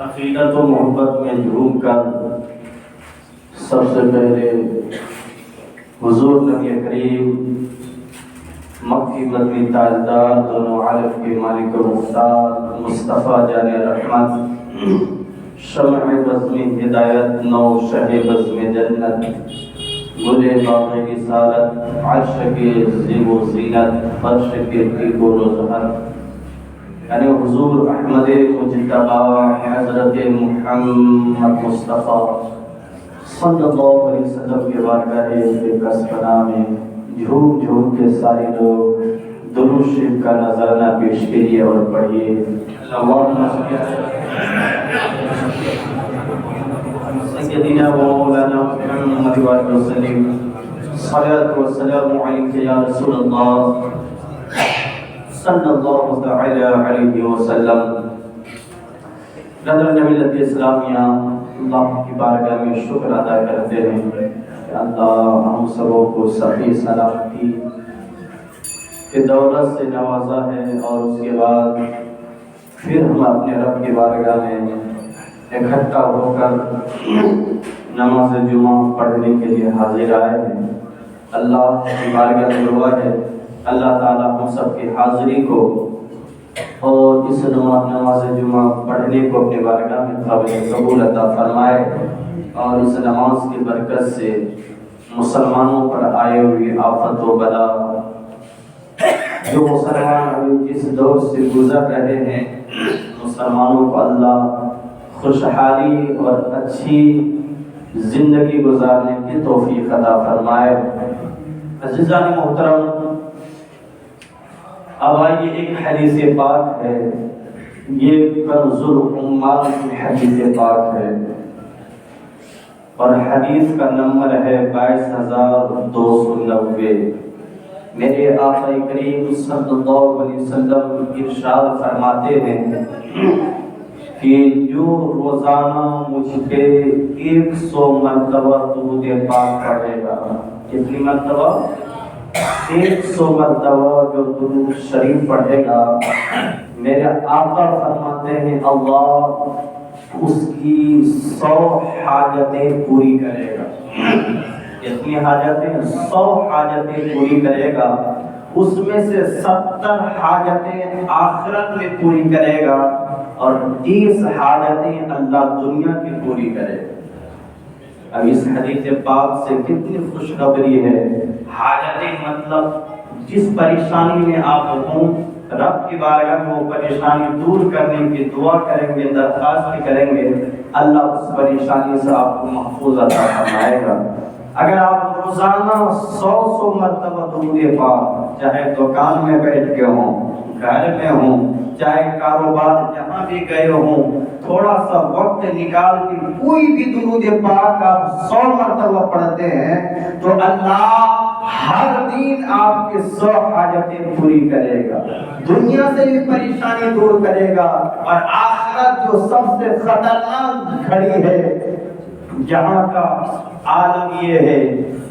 عقیدت و محبت میں جھوم کر سب سے پہلے حضور نبی کریم مکی مدنی تاجدار دونوں عالم کے مالک و مختار مصطفیٰ جان رحمت شمع بزم ہدایت نو شہ بزم جنت گل باغ رسالت عرش کے زیب و زینت فرش کے طیب و زہر، یعنی حضور احمد مجتبی حضرت محمد مصطفیٰ صلی اللہ علیہ وسلم کے بارگاہ بے کس پناہ میں جھوم جھوم کے سارے لوگ درود شریف کا نذرانہ پیش کیجیے اور پڑھیے اللہم سیدنا و مولانا محمد وآلہ وسلم صلاۃ و سلام علیک یا رسول اللہ صلی اللہ تعالی علیہ وسلم۔ نبی ملت اسلامیہ اللہ کی بارگاہ میں شکر ادا کرتے ہیں کہ اللہ ہم سبوں کو صحیح سلامتی کے دولت سے نوازا ہے، اور اس کے بعد پھر ہم اپنے رب کی بارگاہ میں اکٹھا ہو کر نماز جمعہ پڑھنے کے لیے حاضر آئے ہیں۔ اللہ کی بارگاہ میں دعا ہے اللہ تعالی ہم سب کی حاضری کو اور اس نماز جمعہ پڑھنے کو اپنے بارگاہ میں قابل قبول عطا فرمائے، اور اس نماز کی برکت سے مسلمانوں پر آئے ہوئی آفت و بلا جو مسلمان ابھی جس دور سے گزر رہے ہیں، مسلمانوں کو اللہ خوشحالی اور اچھی زندگی گزارنے کی توفیق عطا فرمائے۔ عزیزان محترم، اب آئیے ایک حدیث پاک ہے، یہ کنز الامال کی حدیث پاک ہے، اور حدیث کا نمبر ہے 22,290۔ میرے آقا کریم صلی اللہ علیہ وسلم ارشاد فرماتے ہیں کہ جو روزانہ مجھ پہ 100 مرتبہ درود پاک پڑھے گا، کتنی مرتبہ؟ 100 مرتبہ جو درود شریف پڑھے گا، میرے آقا فرماتے ہیں اللہ اس کی 100 حاجتیں پوری کرے گا۔ کتنی حاجتیں؟ 100 حاجتیں پوری کرے گا، اس میں سے 70 حاجتیں آخرت میں پوری کرے گا، اور 30 حاجتیں اللہ دنیا کی پوری کرے گا۔ اب اس حدیث پاک سے کتنی خوشخبری ہے۔ حاجتیں مطلب جس پریشانی میں آپ ہوں، رب کی بارگاہ میں وہ پریشانی دور کرنے کی دعا کریں گے، درخواست کریں گے، اللہ اس پریشانی سے آپ کو محفوظ عطا فرمائے گا۔ اگر آپ روزانہ 100 مرتبہ درود پاک، چاہے دکان میں بیٹھ کے ہوں، گھر میں ہوں، چاہے کاروبار جہاں بھی گئے ہوں، تھوڑا سا وقت نکال کے کوئی بھی درود پاک آپ 100 مرتبہ پڑھتے ہیں تو اللہ ہر دن آپ کے 100 حاجتیں پوری کرے گا، دنیا سے بھی پریشانی دور کرے گا، اور آخرت جو سب سے خطرناک گھڑی ہے، جہاں کا عالم یہ ہے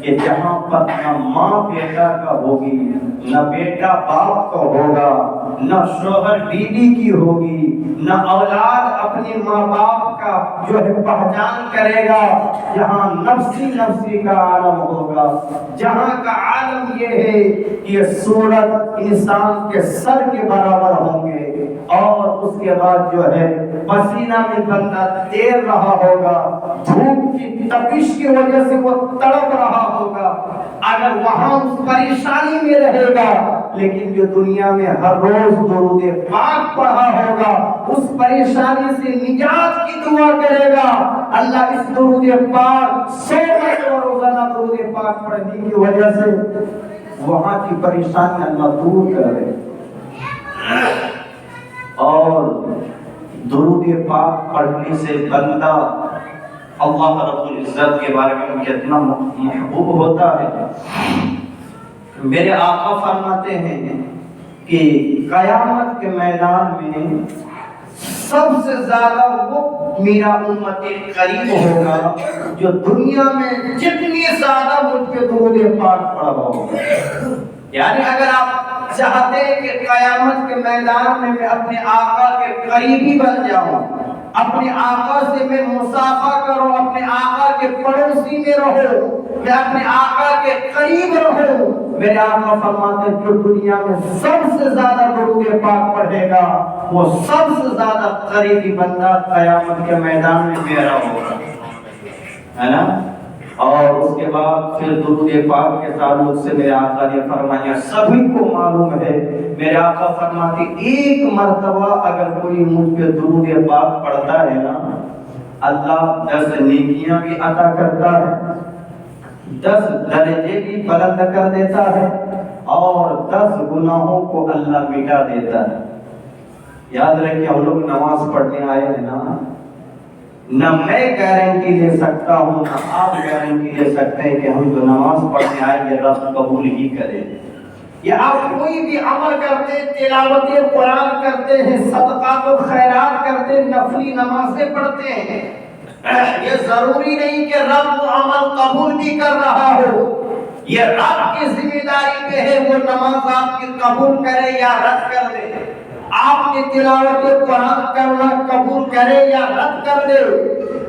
کہ جہاں پر نہ ماں بیٹا کا ہوگی، نہ بیٹا باپ کا ہوگا، نہ شوہر بیوی کی ہوگی، نہ اولاد اپنے ماں باپ کا جو ہے پہچان کرے گا، جہاں نفسی کا عالم ہوگا، جہاں کا عالم یہ ہے کہ یہ صورت انسان کے سر کے برابر ہوں گے، اور اس کے بعد جو ہے پسینہ میں بندہ تیر رہا ہوگا، دھوپ کی تپش کی وجہ سے وہ تڑپ رہا ہوگا، اگر وہاں اس پریشانی میں رہے گا، لیکن جو دنیا میں ہر روز درود پاک پڑھا ہوگا، اس پریشانی سے نجات کی دعا کرے گا، اللہ اس درود پاک 100 مرتبہ روزانہ درود پاک پڑھنے کی وجہ سے وہاں کی پریشانی اللہ دور کرے۔ اور درود پاک پڑھنے سے بندہ اللہ رب العزت کے بارے میں کتنا محبوب ہوتا ہے۔ میرے آقا فرماتے ہیں کہ قیامت کے میدان میں سب سے زیادہ وہ میرا امت قریب ہوگا جو دنیا میں جتنی زیادہ مجھ پہ درود پاک پڑھا ہوگا۔ یعنی اگر آپ چاہتے ہیں کہ قیامت کے میدان میں اپنے آقا کے قریبی بن جاؤں، اپنے آقا سے میں مصافحہ کرو، اپنے آقا کے پڑوسی میں رہو، میں اپنے آقا کے قریب رہو۔ میرے آقا فرماتے ہیں جو دنیا میں سب سے زیادہ درود پاک پڑھے گا وہ سب سے زیادہ قریبی بندہ قیامت کے میدان میں میرا ہوگا، ہے نا۔ اور اس کے بعد پھر درود پاک کے تعلق سے میرے آقا نے فرمایا، سبھی کو معلوم ہے، میرے آقا فرماتے ایک مرتبہ اگر کوئی مجھ پہ درود پاک پڑھتا ہے نا، اللہ 10 نیکیاں بھی عطا کرتا ہے، 10 درجے بھی بلند کر دیتا ہے، اور 10 گناہوں کو اللہ مٹا دیتا ہے۔ یاد رکھیں ہم لوگ نماز پڑھنے آئے ہیں نا، نہ میں گارنٹی لے سکتا ہوں نہ آپ گارنٹی لے سکتے ہیں کہ ہم جو نماز پڑھنے آئے یہ رب قبول ہی کرے۔ یا آپ کوئی بھی عمل کرتے، تلاوت قرآن کرتے ہیں، صدقات و خیرات کرتے، نفلی نمازیں پڑھتے ہیں، یہ ضروری نہیں کہ رب وہ عمل قبول بھی کر رہا ہو، یہ رب کی ذمہ داری پہ ہے وہ نماز آپ کی قبول کرے یا رد کر دے، آپ کی تلاوت قرآن کرنا قبول کرے یا رد کر دے۔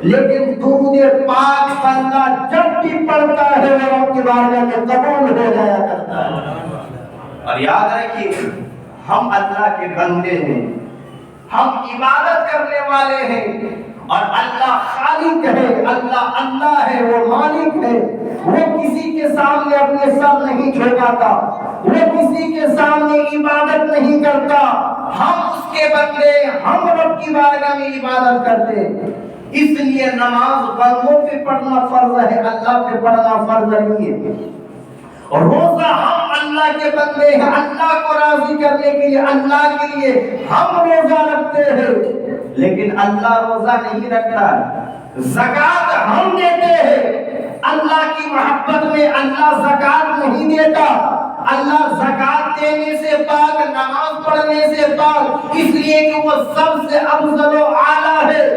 لیکن درود پاک بندہ جب بھی پڑھتا ہے وہ رب کی بارگاہ میں قبول ہو جایا کرتا ہے۔ اور یاد رکھیے ہم اللہ کے بندے ہیں، ہم عبادت کرنے والے ہیں، اور اللہ خالق ہے، اللہ ہے، وہ مالک ہے، وہ کسی کے سامنے اپنے سر نہیں جھکاتا، وہ کسی کے سامنے عبادت نہیں کرتا، ہم اس کے بندے، ہم رب کی بارگاہ میں عبادت کرتے ہیں۔ اس لیے نماز بندوں پہ پڑھنا فرض ہے، اللہ پہ پڑھنا فرض نہیں ہے۔ اور روزہ ہم اللہ کے بندے ہیں، اللہ کو راضی کرنے کے لیے، اللہ کے لیے ہم روزہ رکھتے ہیں، لیکن اللہ روزہ نہیں رکھتا۔ زکات ہم دیتے ہیں، اللہ کی محبت میں اللہ زکات نہیں دیتا۔ اللہ زکات دینے سے پاک، نماز پڑھنے سے پاک، اس لیے کہ وہ سب سے افضل و اعلیٰ ہے،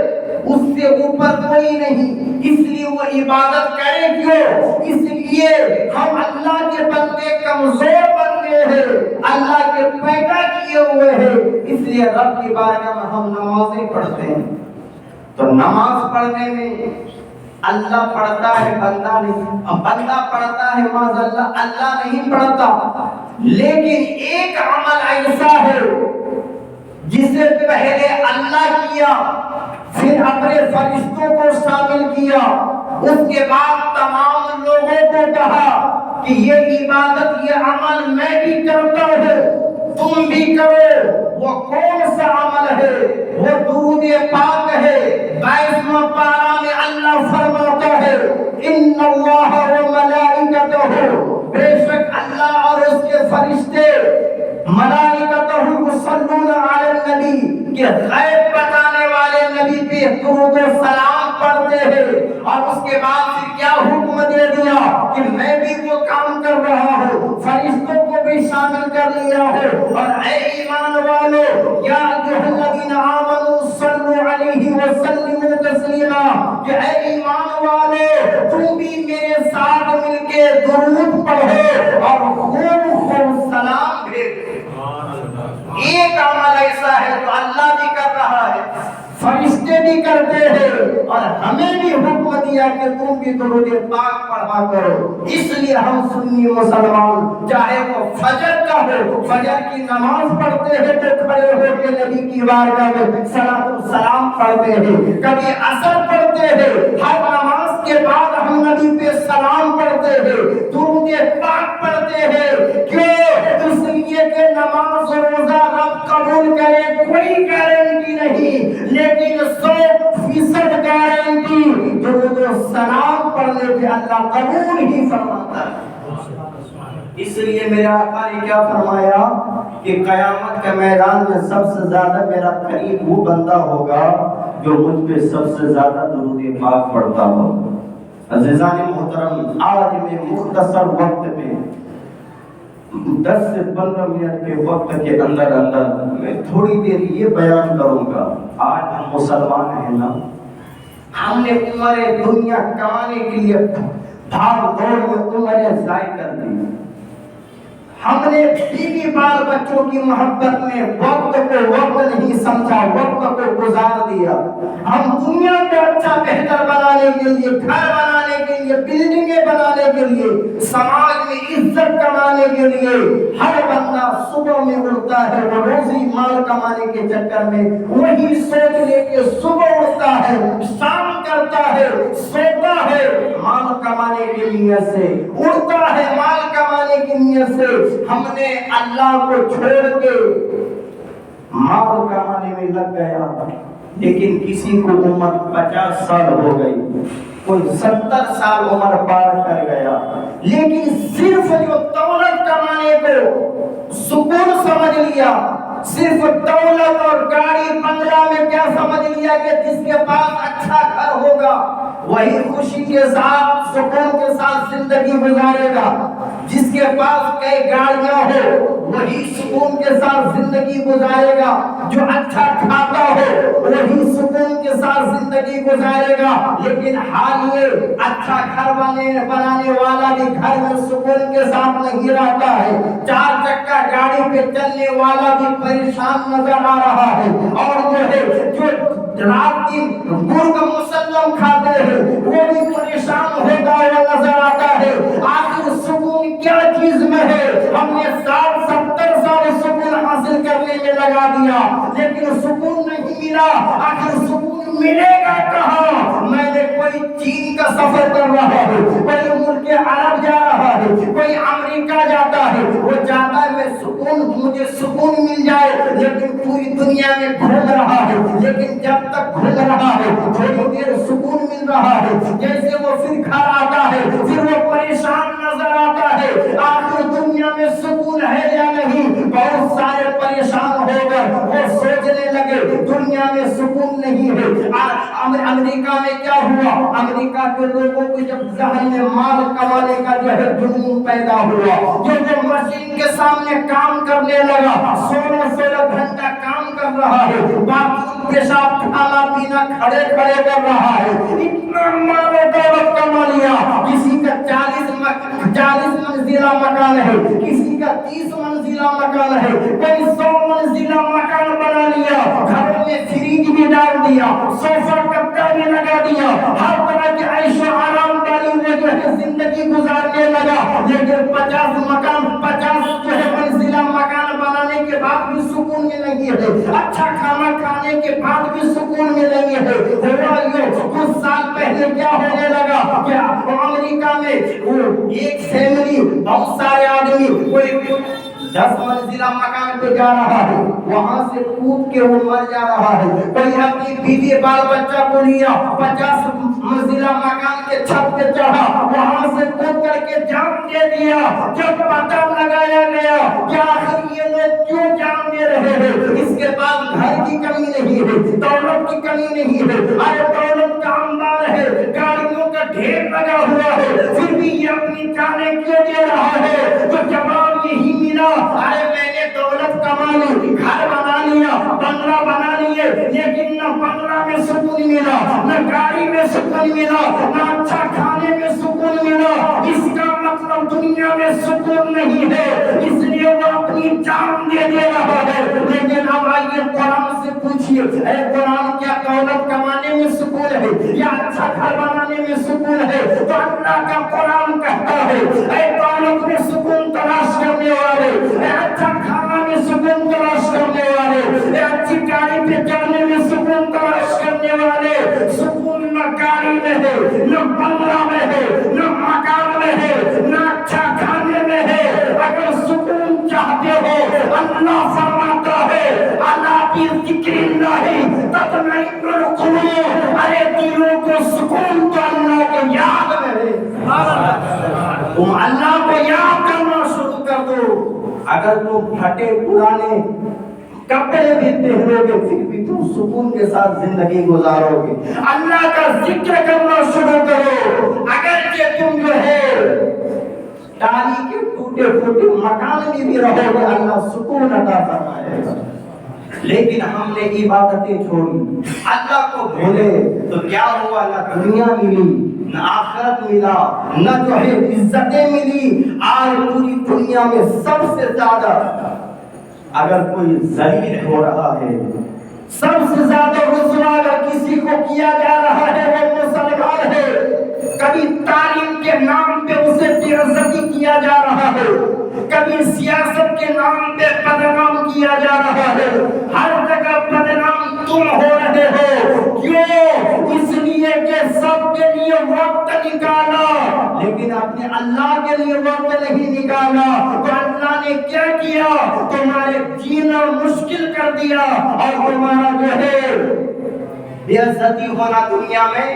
اس سے اوپر کوئی نہیں، اس لیے وہ عبادت کرے کیوں؟ اس لیے ہم اللہ کے بندے کمزور بندے ہیں، اللہ کے پیدا کیے ہوئے ہیں، اس لیے رب کی بارگاہ میں ہم نمازیں پڑھتے ہیں۔ تو نماز پڑھنے میں اللہ پڑھتا ہے، بندہ نہیں، بندہ پڑھتا ہے معاذ اللہ، اللہ نہیں پڑھتا۔ لیکن ایک عمل ایسا ہے جسے پہلے اللہ کیا، پھر اپنے فرشتوں کو شامل کیا، اس کے بعد تمام لوگوں کو کہا کہ یہ عبادت، یہ عمل میں بھی کرتا ہوں، تم بھی کرو۔ وہ کون سا عمل ہے؟ وہ درود پاک ہے۔ 22واں پارہ میں اللہ فرماتا ہے، ان اللہ و ملائکتہ، بے شک اللہ اور اس کے فرشتے، ملائکتہ یصلون علی النبی، کہ غیب بتانے والے نبی پہ درود و سلام پڑھتے ہیں۔ اور اس کے بعد پھر کیا حکم دے دیا کہ میں بھی وہ کام کر رہا ہوں، فرشتوں کو بھی شامل کر لیا ہوں۔ اور اے ایمان والو، یا ایھا الذین آمنوا صلوا علیہ وسلموا تسلیما، کہ اے ایمان والو تم بھی میرے ساتھ مل کے درود پڑھو اور خوب سلام بھیجو۔ ایک عمل ایسا ہے تو اللہ بھی کر رہا ہے، فرشتے بھی کرتے ہیں، اور ہمیں بھی حکم دیا کہ تم بھی درود پاک پڑھا کرو۔ اس لیے ہم سنی مسلمان، چاہے وہ فجر کا ہو، فجر کی نماز پڑھتے ہیں تو کھڑے ہو کے نبی کی بارگاہ میں صلاۃ و سلام پڑھتے ہیں، کبھی عصر پڑھتے ہیں، ہر نماز کے بعد ہم نبی پہ سلام پڑھتے ہیں، درود پاک پڑھتے ہیں۔ کیوں؟ اس لیے کہ نماز روزہ رب قبول کرے کوئی گارنٹی نہیں، لیکن 100% گارنٹی درود و سلام پڑھنے پہ اللہ قبول ہی فرماتا ہے۔ اس لیے میرے آقا نے کیا فرمایا کہ قیامت کے میدان میں سب سے زیادہ میرا قریب وہ بندہ ہوگا جو مجھ پہ سب سے زیادہ درود پاک پڑھتا ہو۔ عزیزان محترم، آج میں مختصر وقت میں 10 سے 15 منٹ کے وقت کے اندر میں تھوڑی دیر یہ بیان کروں گا۔ آج ہم مسلمان ہیں نا، ہم نے عمر دنیا کمانے کے لیے بھاگ دوڑ میں عمریں ضائع کر دی، ہم نے بیوی بال بچوں کی محبت میں وقت کو وقت نہیں سمجھا، وقت کو گزار دیا۔ ہم دنیا کو اچھا بہتر بنانے کے لیے، گھر بنانے کے لیے، بلڈنگیں بنانے کے لیے، سماج میں عزت کمانے کے لیے ہر بندہ صبح میں اٹھتا ہے، وہ روزی مال کمانے کے چکر میں وہی سوچ لے کے صبح اٹھتا ہے، شام کرتا ہے، سوتا ہے مال کمانے کی نیت سے، اٹھتا ہے مال کمانے کی نیت سے۔ ہم نے اللہ کو چھوڑ کے مال کمانے میں لگ گیا، لیکن کسی کو عمر 50 سال ہو گئی، کوئی 70 سال عمر پار کر گیا، لیکن صرف جو دولت کمانے کو سکون سمجھ لیا، صرف دولت اور گاڑی بنگلہ میں کیا سمجھ لیا کہ جس کے پاس اچھا گھر ہوگا وہی خوشی کے ساتھ سکون کے ساتھ زندگی گزارے گا، جس کے پاس کئی گاڑیاں ہو وہی سکون کے ساتھ زندگی گزارے گا، جو اچھا کھاتا ہو وہی سکون کے ساتھ زندگی گزارے گا۔ لیکن حال یہ اچھا گھر بنانے والا بھی گھر میں سکون کے ساتھ نہیں رہتا ہے، 4 چکا گاڑی پہ چلنے والا بھی پریشان نظر آ رہا ہے، اور جو ہے جو رات دن مرغ مسلم کھاتے ہیں وہ بھی پریشان ہوتا ہوا نظر آتا ہے۔ آخر سکون کیا چیز میں ہے؟ ہم نے 60-70 سال سکون حاصل کرنے میں لگا دیا، لیکن سکون نہیں ملا۔ آخر سکون ملے گا کہاں؟ میں نے کوئی چین کا سفر کر رہا ہے، کوئی ملک عرب جا رہا ہے، کوئی امریکہ جاتا ہے، وہ چاہتا ہے میں سکون، مجھے سکون مل جائے، لیکن پوری دنیا میں گھوم رہا ہے، لیکن جب تک گھوم رہا ہے تھوڑی دیر سکون مل رہا ہے، جیسے وہ پھر گھر آتا ہے پھر وہ پریشان نظر آتا ہے۔ آخر دنیا میں سکون ہے یا نہیں؟ بہت سارے پریشان ہو کر وہ سوچنے لگے دنیا میں سکون نہیں ہے۔ امریکہ میں کیا ہوا؟ امریکہ کے لوگوں کو جب ذہن میں مال کمانے کا جو ہے جنون پیدا ہوا، جو مشین کے سامنے کام کرنے لگا، 16 گھنٹہ کام کر رہا ہے، باقی پیشاب کھانا پینا کھڑے کھڑے کر رہا ہے، اتنا مال و دولت کما لیا۔ کسی کا 40 منزلہ مکان ہے، کسی کا 30 منزلہ مکان ہے، کوئی 100 منزلہ مکان بنا لیا، گھر میں فریج بھی ڈال دیا، صوفہ کپڑا بھی لگا دیا، ہر طرح کے عیش و آرام والی وہ جو ہے زندگی گزارنے لگا، لیکن 50 جو ہے منزلہ مکان بنانے کے بعد بھی سکون میں نہیں ہے، اچھا کھانا کھانے کے بعد بھی سکون میں نہیں ہے۔ ہوا یہ کچھ سال پہلے کیا ہونے لگا کہ امریکہ میں وہ ایک فیملی، بہت سارے آدمی، کوئی 10 منزلہ مکان پہ جا رہا ہے، وہاں سے کود کے وہ مر جا رہا ہے، کوئی اپنی بیوی بال بچہ کو لیا 50 منزلہ مکان کے چھت پہ چڑھا، وہاں سے کود کر کے جان دے دیا۔ جب پتہ لگایا گیا کہ آخر یہ لوگ کیوں جان دے رہے ہیں، اس کے بعد گھر کی کمی نہیں ہے، دولت کی کمی نہیں ہے، ارے دولت کا انبار ہے، گاڑیوں کا ڈھیر لگا ہوا ہے، پھر بھی یہ اپنی جانیں کیوں دے رہا ہے؟ تو جواب یہی ملا، ارے میں نے دولت کما لی، گھر بنا لیا، بنگلہ بنا لیے، لیکن نہ بنگلہ میں سکون ملا، نہ گاڑی میں سکون ملا، نہ اچھا کھانے میں سکون ملا۔ اس کا مطلب دنیا میں سکون نہیں ہے، اس لیے وہ اپنی جان دے رہا ہے۔ لیکن اب آئیے قرآن سے پوچھئے، اے قرآن کیا دولت کمانے میں سکون ہے یا اچھا گھر بنانے میں سکون ہے؟ تو اللہ کا قرآن کہتا ہے، اے دولت میں سکون تلاش کرنے والے، اے اچھا کھانا میں سکون تلاش کرنے والے، اے اچھی گاڑی پہ چڑھنے میں سکون تلاش کرنے والے، سکون نہ گاڑی میں ہے، نہ بنگلہ میں ہے، نہ مکان میں ہے، نہ اچھا کھانے میں ہے۔ اگر سکون چاہتے ہو، اللہ فرماتا ہے الا بذکر اللہ تطمئن القلوب، ارے دلوں کو سکون تو اللہ کے یاد میں ہے۔ تم اللہ کو یاد کرنا شروع کر دو، اگر تم پھٹے پرانے کپڑے بھی پہنو گے پھر بھی تم سکون کے ساتھ زندگی گزارو گے۔ اللہ کا ذکر کرنا شروع کرو، اگرچہ تم جو ہے ٹالی کے ٹوٹے پھوٹے مکان میں بھی رہو گے، اللہ سکون عطا فرمائے گا۔ لیکن ہم نے عبادتیں چھوڑی، اللہ کو بھولے، تو کیا ہوا؟ نہ دنیا ملی، نہ آخرت ملا، نہ جو ہے عزتیں ملی۔ آج پوری دنیا میں سب سے زیادہ اگر کوئی ذلیل ہو رہا ہے، سب سے زیادہ رسوا اگر کسی کو کیا جا رہا ہے وہ مسلمان ہے۔ کبھی تعلیم کے نام پہ اسے بے عزتی کیا جا رہا ہے، کبھی سیاست کے نام پہ بدنام کیا جا رہا ہے، ہر جگہ بدنام تم ہو رہے ہو۔ کیوں؟ اس لیے کہ سب کے لیے وقت نکالا لیکن اپنے اللہ کے لیے وقت نہیں نکالا، تو اللہ نے کیا کیا؟ تمہارے جینا مشکل کر دیا اور تمہارا جو ہے بے عزتی ہونا دنیا میں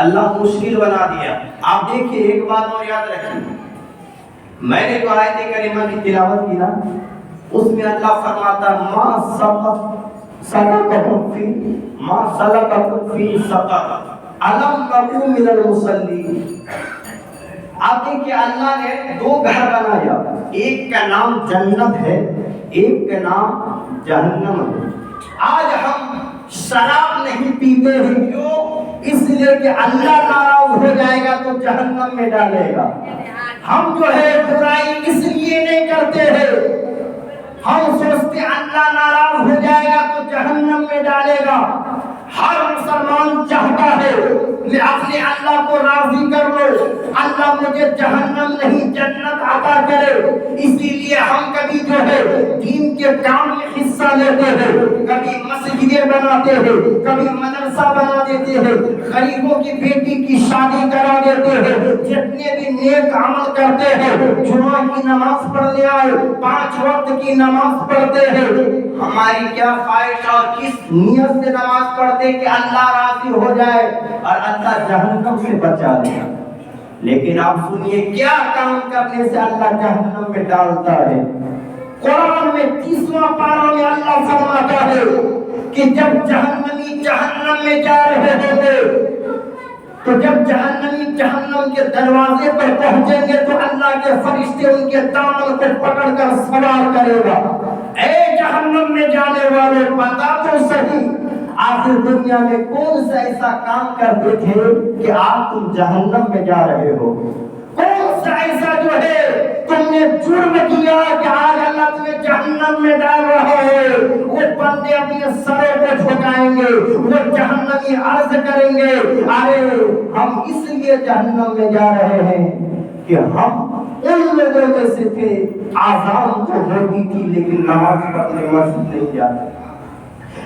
اللہ مشکل بنا دیا۔ آپ دیکھیے ایک بات اور یاد رکھیے، میں نے جو آیت کریمہ کی تلاوت کی نا، اس میں اللہ فرماتا ما سلککم فی سقر الم نکن من المصلین۔ آپ دیکھیے اللہ نے دو گھر بنایا، ایک کا نام جنت ہے، ایک کا نام جہنم ہے۔ آج ہم شراب نہیں پیتے ہیں، کیوں؟ اس لیے کہ اللہ ناراض ہو جائے گا تو جہنم میں ڈالے گا۔ ہم جو ہے برائی اس لیے نہیں کرتے ہیں، ہم سوچتے اللہ ناراض ہو جائے گا تو جہنم میں ڈالے گا۔ ہر مسلمان چاہتا ہے میں اپنے اللہ کو راضی کر لوں، اللہ مجھے جہنم نہیں جنت عطا کرے۔ اسی لیے ہم کبھی جو ہے دین کے کام میں حصہ لیتے ہیں، کبھی مسجدیں بناتے ہیں، کبھی مدرسہ بنا دیتے ہیں، غریبوں کی بیٹی کی شادی کرا دیتے ہیں، جتنے بھی نیک عمل کرتے ہیں، جمعہ کی نماز پڑھنے آئے 5 وقت کی نماز پڑھتے ہیں۔ ہماری کیا خواہش اور کس نیت سے نماز پڑھتے کہ اللہ راضی ہو جائے اور اللہ جہنم سے بچا لے۔ لیکن آپ سنیے کیا کام کرنے سے اللہ جہنم میں ڈالتا ہے۔ قرآن میں 30واں پارہ میں اللہ فرماتا ہے کہ جب جہنمی جہنم میں جا رہے ہوتے، تو جب جہنمی جہنم کے دروازے پر پہنچیں گے تو اللہ کے فرشتے ان کے دامن کو پکڑ کر سوال کرے گا، اے جہنم میں جانے والے بتا تو صحیح آخر دنیا میں کون سا ایسا کام کرتے تھے کہ آج تم جہنم میں جا رہے ہو؟ کون سا ایسا جو ہے تم نے جرم کیا کہ آج اللہ تمہیں جہنم میں ڈال رہا ہے؟ وہ بندے اپنے سروں کو جھکائیں گے، وہ جہنمی عرض کریں گے، ارے ہم اس لیے جہنم میں جا رہے ہیں کہ ہم ان لوگوں میں سے تھے آزان تو ہوتی تھی لیکن نماز پڑھنے مسجد نہیں جاتے،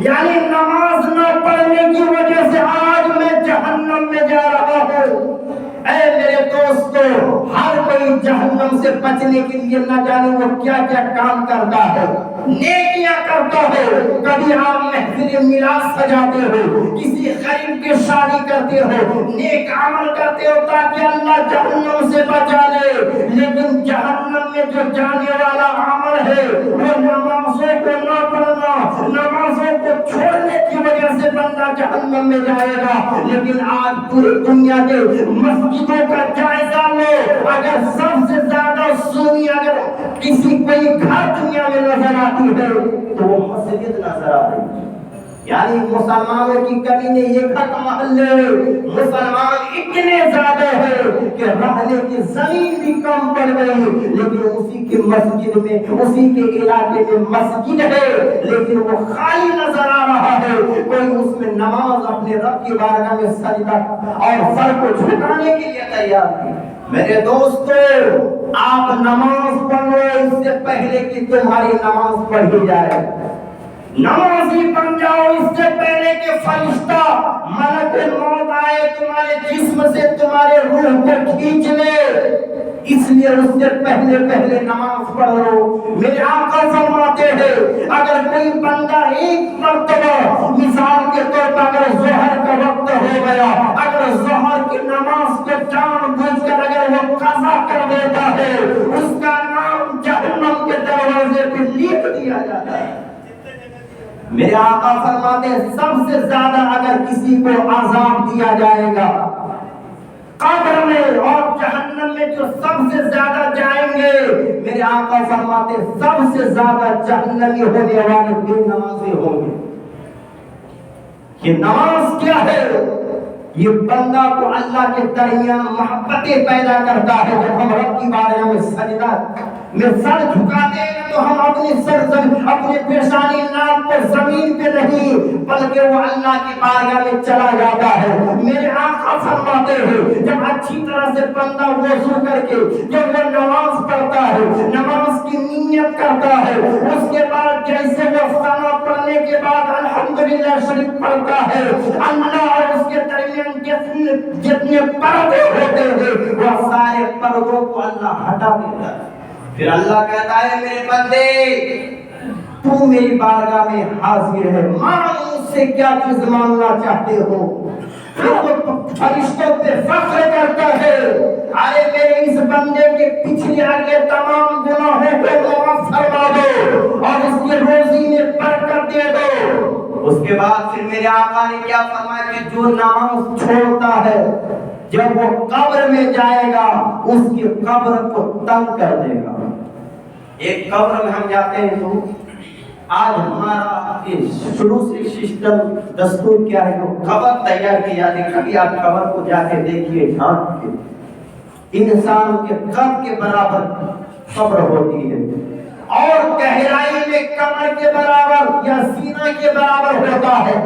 یعنی نماز نہ پڑھنے کی وجہ سے آج میں جہنم میں جا رہا ہوں۔ اے میرے دوستو، ہر کوئی جہنم سے بچنے کے لیے نہ جانے وہ کیا کیا کام کرتا ہے، نیکیاں کرتا ہے۔ کبھی آپ محفل میلاد سجاتے ہو، کسی غریب کی شادی کرتے ہو، نیک عمل کرتے ہو تاکہ اللہ جہنم سے بچا لے، لیکن جہنم میں جو جانے والا عمل ہے وہ نمازوں کو نہ پڑھنا، نمازوں کو چھوڑنے کی وجہ سے بندہ جہنم میں جائے گا۔ لیکن آج پوری دنیا کے مسجدوں کا جائزہ لو، اگر سب سے زیادہ سنی اگر کسی کوئی گھر دنیا میں نظر آتی ہے تو وہ مسجد نظر آ رہی ہے۔ یعنی مسلمانوں کی کمی نے یہ خط محلے مسلمان اتنے زیادہ ہیں کہ رہنے کی زمین بھی کم پڑ گئی، لیکن اسی کی مسجد میں، اسی کے علاقے میں مسجد ہے لیکن وہ خالی نظر آ رہا ہے، کوئی اس میں نماز اپنے رب کی بارگاہ میں سجدہ اور سر کو جھکانے کے لیے تیار نہیں۔ میرے دوستو، آپ نماز پڑھو اس سے پہلے کہ تمہاری نماز پڑھی جائے، نمازی بن جاؤ اس سے پہلے کہ فرشتہ ملک موت آئے تمہارے جسم سے تمہارے روح کو کھینچ لے، اس لیے اس سے پہلے نماز پڑھو۔ میرے آقا فرماتے ہیں اگر کوئی بندہ ایک مرتبہ مثال کے طور پر اگر ظہر کا وقت ہو گیا، اگر ظہر کی نماز کو جان بوجھ کر اگر وہ قضا کر دیتا ہے، اس کا نام جہنم کے دروازے پہ لکھ دیا جاتا ہے۔ میرے آقا فرماتے ہیں سب سے زیادہ اگر کسی کو عذاب دیا جائے گا قبر میں اور جہنم میں جو سب سے زیادہ جائیں گے، میرے آقا فرماتے سب سے زیادہ جہنمی ہونے والے بے نمازی ہوں گے۔ یہ نماز کیا ہے؟ یہ بندہ کو اللہ کے درمیان محبتیں پیدا کرتا ہے۔ جب ہم رب کی بارگاہ میں سجدہ میں سر جھکاتے ہیں تو ہم اپنے پیشانی ناک کو زمین پہ نہیں بلکہ وہ اللہ کی بارگاہ میں چلا جاتا ہے۔ میرے آقا فرماتے ہیں جب اچھی طرح سے بندہ وضو کر کے جب وہ نماز پڑھتا ہے، نماز کی نیت کرتا ہے، اس کے بعد جیسے وہ ثنا پڑھنے کے بعد الحمدللہ شریف پڑھتا ہے، اللہ اور اس کے درمیان جتنے پردے ہوتے ہیں وہ سارے پردوں کو اللہ ہٹا دیتا ہے۔ پھر اللہ کہتا ہے میرے بندے تو میری بارگاہ میں حاضر ہے، مانگ مجھ سے کیا چیز مانگنا چاہتے ہو۔ پھر وہ فرشتوں پہ فخر کرتا ہے، ارے میرے اس بندے کے پچھلے اگلے تمام گناہوں کو معاف فرما دو اور اس کی روزی میں برکت دے دو۔ اس کے بعد پھر میرے آقا نے کیا فرمایا کہ جو نماز چھوڑتا ہے جب وہ قبر میں جائے گا اس کی قبر کو تنگ کر دے گا۔ ایک قبر میں ہم جاتے ہیں تو آج ہمارا شروع سے سسٹم دستور کیا ہے کہ قبر تیار کی جاتی ہے۔ کبھی آپ قبر کو جا کے دیکھیے، جھانک کے انسان کے قد کے برابر قبر ہوتی ہے اور گہرائی میں کمر کے برابر یا سینہ کے برابر ہوتا ہے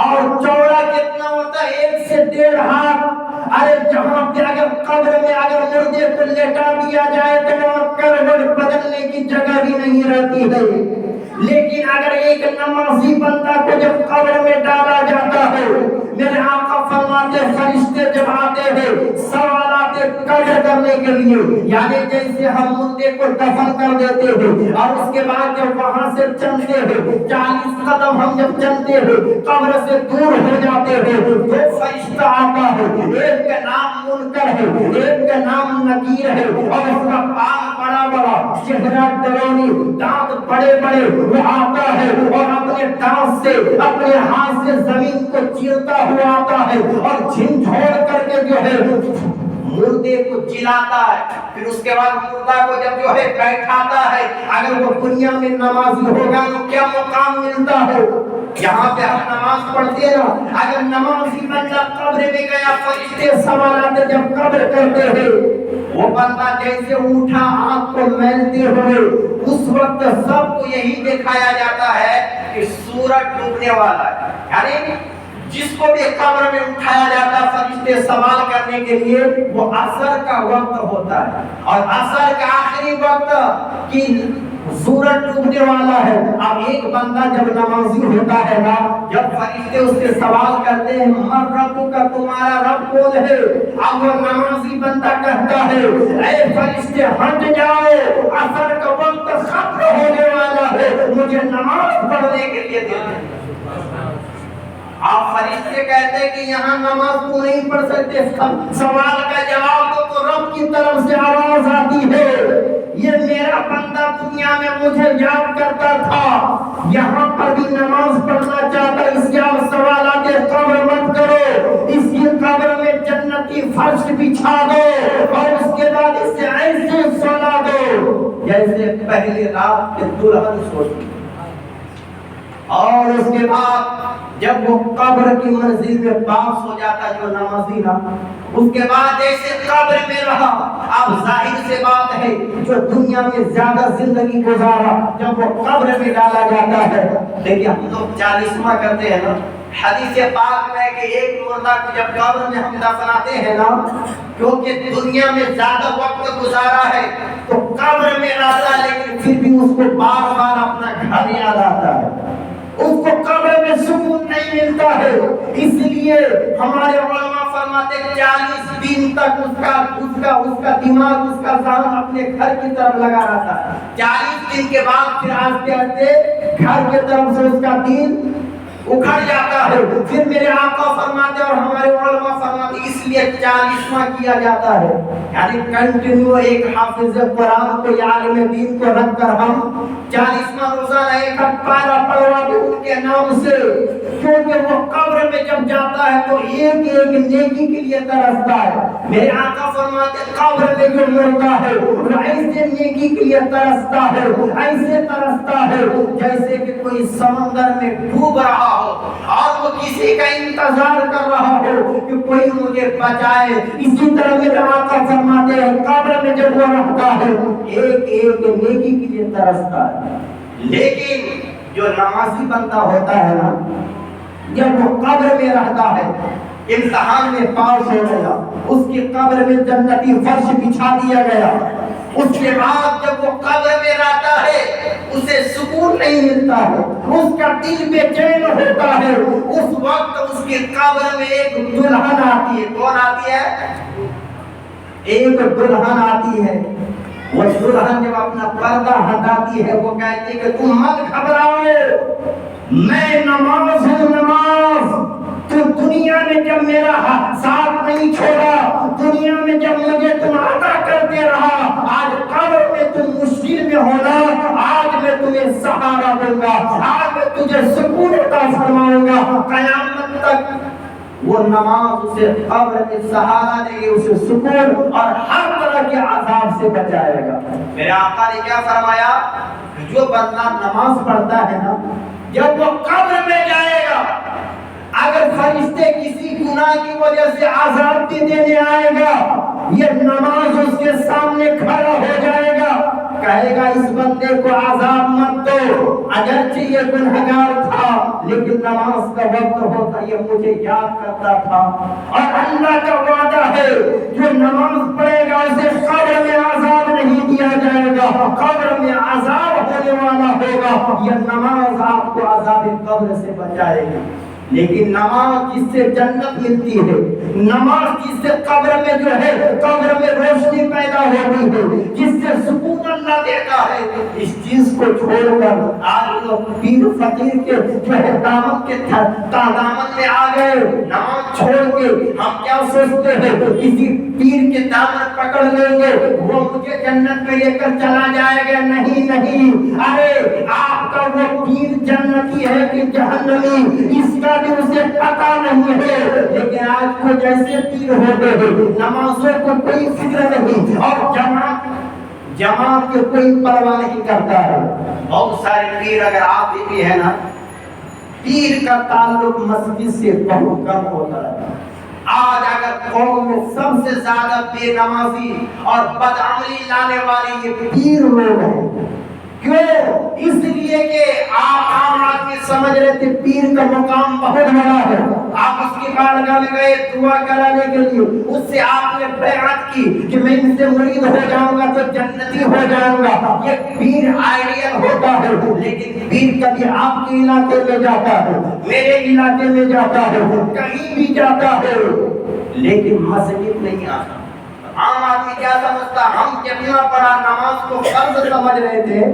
اور چوڑا کتنا ہوتا ہے 1 سے 1.5 ہاتھ۔ ارے جہاں پہ اگر قبر میں اگر مردے کو لٹا دیا جائے تو وہاں کروٹ بدلنے کی جگہ بھی نہیں رہتی ہے، لیکن اگر ایک نمازی بندہ کو جب قبر میں ڈالا جاتا ہے، میرے آقا فرماتے فرشتے جب آتے ہیں سوالات قبر کرنے کے لیے، یعنی جیسے ہم مردے کو دفن کر دیتے ہیں اور اس کے بعد جب وہاں سے چلتے ہیں 40 قدم ہم جب چلتے ہیں قبر سے دور ہو جاتے ہیں تو فرشتہ آتا ہے، ایک کا نام منکر ہے، ایک کا نام نکیر ہے اور اس کا پاؤں بڑا بڑا، چہرہ ڈرونی، دانت بڑے بڑے، وہ آتا ہے اور اپنے دانت سے اپنے ہاتھ سے زمین کو چیرتا ہوا آتا ہے اور جھنجھوڑ کر کے جو ہے مردے کو جلاتا ہے۔ پھر اس کے بعد مردہ کو جب جو ہے بیٹھاتا ہے، اگر وہ دنیا میں نمازی ہوگا تو کیا مقام ملتا ہے؟ یہاں پہ ہم نماز پڑھتے ہیں، اگر نمازی بندہ قبر میں گیا فرشتے سوالات جب قبر کرتے ہیں، وہ بندہ جیسے اٹھا آنکھ کو میلتے ہوئے اس وقت سب کو یہی دکھایا جاتا ہے کہ سورج ڈوبنے والا ہے، یعنی جس کو بھی قبر میں اٹھایا جاتا فرشتے سوال کرنے کے لیے وہ عصر کا وقت ہوتا ہے اور عصر کا آخری وقت کی سورج ڈوبنے والا ہے۔ اب ایک بندہ جب نمازی ہوتا ہے نا، جب فرشتے اس سے سوال کرتے ہیں من رب کا، تمہارا رب کون ہے؟ اب وہ نمازی بندہ کہتا ہے اے فرشتے ہٹ جاؤ، عصر کا وقت ختم ہونے والا ہے، مجھے نماز پڑھنے کے لیے دے دیں۔ آپ فرشتے کہتے ہیں کہ یہاں نماز کو نہیں پڑھ سکتے، سوال کا جواب تو رب کی طرف سے آواز آتی ہے، یہ میرا بندہ دنیا میں مجھے یاد کرتا تھا، یہاں پر بھی نماز پڑھنا چاہتا، اس کے آپ سوالات قبر مت کرو، اس کی قبر میں جنتی فرش بچھا دو اور اس کے بعد اس سے ایسے سلا دو جیسے پہلی رات کے دلہن سوتی۔ اور اس کے بعد جب وہ قبر کی منزل میں پاس ہو جاتا جو نمازی نا، اس کے بعد جیسے قبر میں رہا، اب ظاہر سے بات ہے جو دنیا میں زیادہ زندگی گزارا جب وہ قبر میں ڈالا جاتا ہے، لیکن ہم لوگ 40واں کرتے ہیں نا، حدیث پاک میں کہ ایک مردہ کو جب قبر میں ہم دفناتے ہیں نا، کیونکہ دنیا میں زیادہ وقت گزارا ہے تو قبر میں رہتا، لیکن پھر بھی اس کو بار بار اپنا گھر یاد آتا ہے، اس کو قبر میں سکون نہیں ملتا ہے، اس لیے ہمارے علماء فرماتے 40 دن تک اس کا دماغ، اس کا ذہن اپنے گھر کی طرف لگا رہتا ہے۔ 40 دن کے بعد پھر آستے آستے گھر کی طرف سے اس کا دل اکھڑ جاتا ہے۔ پھر میرے آقا فرماتے اور ہمارے علماء فرماتے اس لیے 40واں کیا جاتا ہے، یعنی کنٹینیو ایک حافظ قرآن کو یا عالم دین کو رکھ کر ہم 40واں روزانہ ایک پارہ پڑھواتے ان کے نام سے، کیونکہ وہ قبر میں جب جاتا ہے تو ایک ایک نیکی کے لیے ترستا ہے. میرے آقا فرماتے قبر میں جو مردہ ہے وہ ایسے نیکی کے لیے ترستا ہے، ایسے ترستا ہے جیسے کہ کوئی سمندر میں ڈوب رہا ہو اور وہ کسی کا انتظار کر رہا ہو کہ کوئی مجھے بچائے. اسی طرح میرے آقا فرماتے ہیں قبر میں جب وہ رہتا ہے ایک ایک نیکی کے لیے ترستا ہے. لیکن جو نمازی بندہ ہوتا ہے نا، جب وہ قبر میں رہتا ہے امتحان میں پاس ہو گیا، اس کی قبر میں جنتی فرش بچھا دیا گیا، اس کے بعد جب وہ قبر میں رہتا ہے اسے سکون نہیں ملتا ہے، اس کا دل بے چین ہوتا ہے. اس وقت اس کی قبر میں ایک دلہن آتی ہے. کون آتی ہے؟ ایک دلہن آتی ہے. وہ دلہن جب اپنا پردہ ہٹاتی ہے وہ کہتی ہے کہ تم مت گھبراؤ، میں نماز ہوں، نماز. تو دنیا میں جب میرا ساتھ نہیں چھوڑا، دنیا میں جب مجھے تم عطا کرتے رہا، آج قبر میں تم مشکل میں ہونا، آج میں تمہیں سہارا دوں گا، آج میں تجھے سکون عطا فرماؤں گا. قیامت تک وہ نماز اسے قبر میں سہارا دے گی، اسے سکون اور ہر طرح کے عذاب سے بچائے گا. میرے آقا نے کیا فرمایا؟ جو بندہ نماز پڑھتا ہے نا، جب وہ قبر میں جائے گا اگر فرشتے کسی گناہ کی وجہ سے عذاب بھی دینے آئے گا، یہ نماز اس کے سامنے کھڑا ہو جائے گا، کہے گا اس بندے کو عذاب مت دو، اگرچہ یہ گنہگار تھا لیکن نماز کا وقت ہوتا یہ مجھے یاد کرتا تھا. اور اللہ کا وعدہ ہے جو نماز پڑھے گا اسے قبر میں عذاب نہیں دیا جائے گا، قبر میں عذاب ہونے والا ہوگا. یہ نماز آپ کو عذاب قبر سے بچائے گی. لیکن نماز جس سے جنت ملتی ہے، نماز جس سے قبر میں جو ہے قبر میں روشنی پیدا ہوتی ہے، جس سے سکون اللہ دیتا ہے، اس چیز کو چھوڑ کر آج لوگ پیر فقیر کے جو ہے دامن کے دامن میں آ گئے. نماز چھوڑ کے ہم کیا سوچتے ہیں کسی پیر کے دامن پکڑ لیں گے وہ مجھے جنت میں لے کر چلا جائے گا. نہیں نہیں، ارے آپ کا وہ پیر جنتی ہے کہ جہنمی اس کا بھی اسے پتا نہیں ہے. لیکن آج کو جیسے پیر ہو گئے نمازوں کو کوئی فکر نہیں اور جماعت کے کوئی پرواہ نہیں کرتا ہے. بہت سارے پیر اگر آپ بھی ہے نا، پیر کا تعلق مسجد سے بہت کم ہوتا ہے. آج اگر قوم میں سب سے زیادہ بے نمازی اور بدعملی لانے والے یہ پیر لوگ ہیں. کیوں؟ اس لیے کہ آپ عام آدمی سمجھ رہے تھے پیر کا مقام بہت بڑا ہے، آپ اس کی بارگاہ میں گئے دعا کرانے کے لیے، اس سے آپ نے بیعت کی کہ میں ان سے مرید ہو جاؤں گا تو جنتی ہو جاؤں گا. یہ پیر آئیڈیل ہوتا ہے. لیکن پیر کبھی آپ کے علاقے میں جاتا ہے، میرے علاقے میں جاتا ہے، کہیں بھی جاتا ہے لیکن مسجد نہیں آتا. عام آدمی کیا سمجھتا؟ ہم جتنا پڑھا نماز کو فرض سمجھ رہے تھے،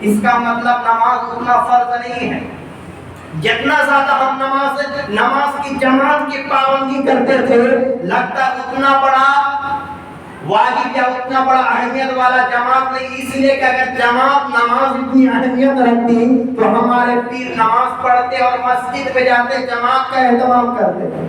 اس کا مطلب نماز اتنا فرض نہیں ہے. جتنا زیادہ ہم نماز کی جماعت کی پابندی کرتے تھے لگتا اتنا بڑا واجب یا اتنا بڑا اہمیت والا جماعت نہیں. اس لیے کہ اگر جماعت نماز اتنی اہمیت رکھتی تو ہمارے پیر نماز پڑھتے اور مسجد پہ جاتے جماعت کا اہتمام کرتے.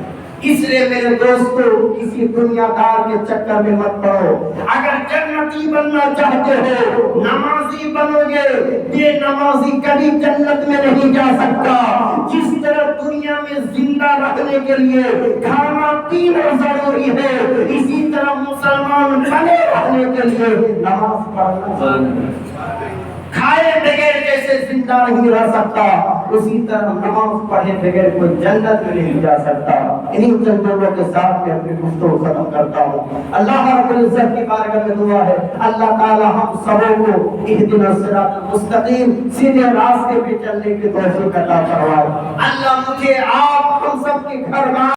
اس لیے میرے دوستو کسی دنیا دار کے چکر میں مت پڑو. اگر جنتی بننا چاہتے ہو نمازی بنو گے، بے نمازی کبھی جنت میں نہیں جا سکتا. جس طرح دنیا میں زندہ رہنے کے لیے کھانا پینا ضروری ہے، اسی طرح مسلمان بنے رہنے کے لیے نماز پڑھنا ضروری ہے. کھائے بغیر جیسے زندہ نہیں رہ سکتا، اسی طرح نماز پڑھے بغیر کوئی جنت میں نہیں جا سکتا. انہی چندوں کے ساتھ میں اپنی گفتگو ختم کرتا ہوں. اللہ رب العزت کی بارگاہ میں دعا ہے اللہ تعالی ہم سبوں کو اہدنا الصراط المستقیم سیدھے راستے پہ چلنے کی توفیق عطا فرمائے. اللہ مجھے آپ ہم سب کے گھر